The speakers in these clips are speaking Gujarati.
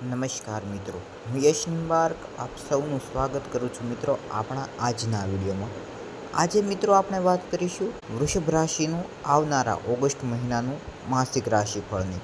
નમસ્કાર મિત્રો, હું યશ નિંબાર્ક આપ સૌનું સ્વાગત કરું છું મિત્રો આપણા આજના વિડીયોમાં। આજે મિત્રો આપણે વાત કરીશું વૃષભ રાશિનું આવનારા ઓગસ્ટ મહિનાનું માસિક રાશિફળની।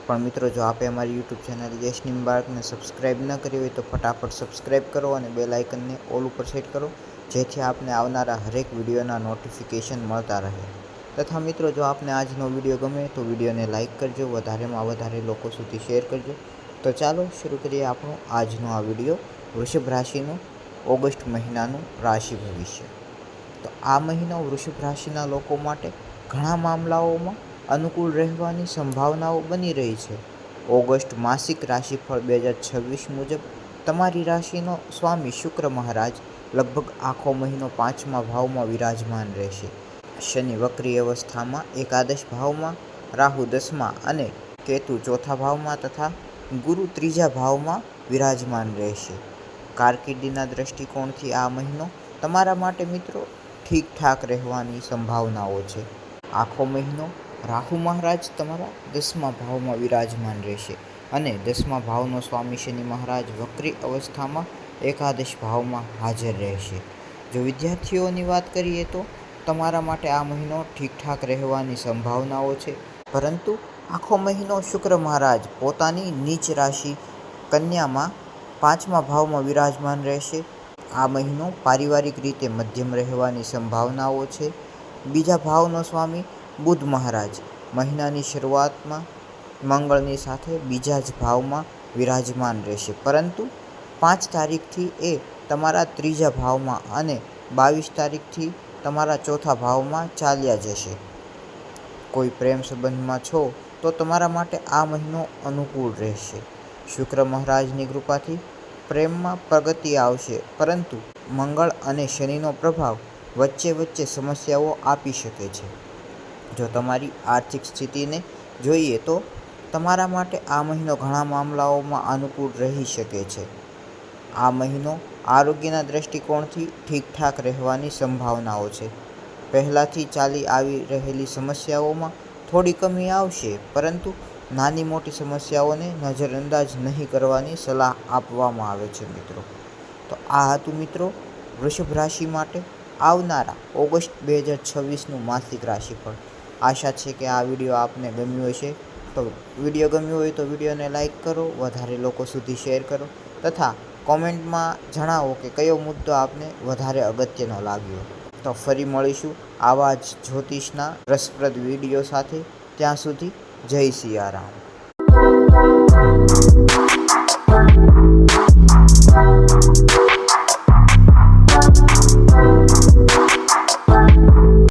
પણ મિત્રો, જો આપે અમારી યુટ્યુબ ચેનલ યશ નિંબાર્કને સબસ્ક્રાઈબ ન કરી હોય તો ફટાફટ સબસ્ક્રાઈબ કરો અને બેલ આઇકનને ઓલ ઉપર સેટ કરો, જેથી આપને આવનારા હરેક વિડીયોના નોટિફિકેશન મળતા રહે। તથા મિત્રો, જો આપને આજનો વિડીયો ગમે તો વિડીયોને લાઇક કરજો, વધારેમાં વધારે લોકો સુધી શેર કરજો। તો ચાલો શરૂ કરીએ આપણો આજનો આ વિડીયો, વૃષભ રાશિનું ઓગસ્ટ મહિનાનું રાશિ ભવિષ્ય। તો આ મહિનો વૃષભ રાશિના લોકો માટે ઘણા મામલાઓમાં અનુકૂળ રહેવાની સંભાવનાઓ બની રહી છે। ઓગસ્ટ માસિક રાશિફળ 2026 મુજબ તમારી રાશિનો સ્વામી શુક્ર મહારાજ લગભગ આખો મહિનો 5મા ભાવમાં વિરાજમાન રહેશે। શનિ વક્રી અવસ્થામાં એકાદશ ભાવમાં, રાહુ 10મા અને કેતુ 4થા ભાવમાં તથા ગુરુ 3જા ભાવમાં વિરાજમાન રહેશે। કારકિર્દીના દ્રષ્ટિકોણથી આ મહિનો તમારા માટે મિત્રો ઠીકઠાક રહેવાની સંભાવનાઓ છે। આખો મહિનો રાહુ મહારાજ તમારા 10મા ભાવમાં વિરાજમાન રહેશે અને 10મા ભાવનો સ્વામી શનિ મહારાજ વક્રી અવસ્થામાં એકાદશ ભાવમાં હાજર રહેશે। જો વિદ્યાર્થીઓની વાત કરીએ તો તમારા માટે આ મહિનો ઠીકઠાક રહેવાની સંભાવનાઓ છે, પરંતુ આખો મહિનો શુક્ર મહારાજ પોતાની નીચ રાશિ કન્યામાં 5મા ભાવમાં વિરાજમાન રહેશે। આ મહિનો પારિવારિક રીતે મધ્યમ રહેવાની સંભાવનાઓ છે। બીજા ભાવનો સ્વામી બુધ મહારાજ મહિનાની શરૂઆતમાં મંગળની સાથે બીજા જ ભાવમાં વિરાજમાન રહેશે, પરંતુ 5 તારીખથી એ તમારા 3જા ભાવમાં અને 22 તારીખથી તમારા 4થા ભાવમાં ચાલ્યા જશે। કોઈ પ્રેમ સંબંધમાં છો તો તમારા માટે આ મહિનો અનુકૂળ રહેશે। શુક્ર મહારાજની કૃપાથી પ્રેમમાં પ્રગતિ આવશે, પરંતુ મંગળ અને શનિનો પ્રભાવ વચ્ચે સમસ્યાઓ આપી શકે છે। જો તમારી આર્થિક સ્થિતિને જોઈએ તો તમારા માટે આ મહિનો ઘણા મામલાઓમાં અનુકૂળ રહી શકે છે। આ મહિનો આરોગ્યના દ્રષ્ટિકોણથી ઠીકઠાક રહેવાની સંભાવનાઓ છે। પહેલાંથી ચાલી આવી રહેલી સમસ્યાઓમાં થોડી કમી આવશે, પરંતુ નાની મોટી સમસ્યાઓને નજરઅંદાજ નહીં કરવાની સલાહ આપવામાં આવે છે મિત્રો। તો આ હતું મિત્રો વૃષભ રાશિ માટે આવનારા ઓગસ્ટ 2026નું માસિક રાશિફળ। આશા છે કે આ વિડીયો આપને ગમ્યો હશે। તો વિડીયો ગમ્યો હોય તો વિડીયોને લાઇક કરો, વધારે લોકો સુધી શેર કરો તથા કોમેન્ટમાં જણાવો કે કયો મુદ્દો આપને વધારે અગત્યનો લાગ્યો। તો ફરી મળીશું આવા જ જ્યોતિષના રસપ્રદ વિડીયો સાથે। ત્યાં સુધી જય સિયારામ।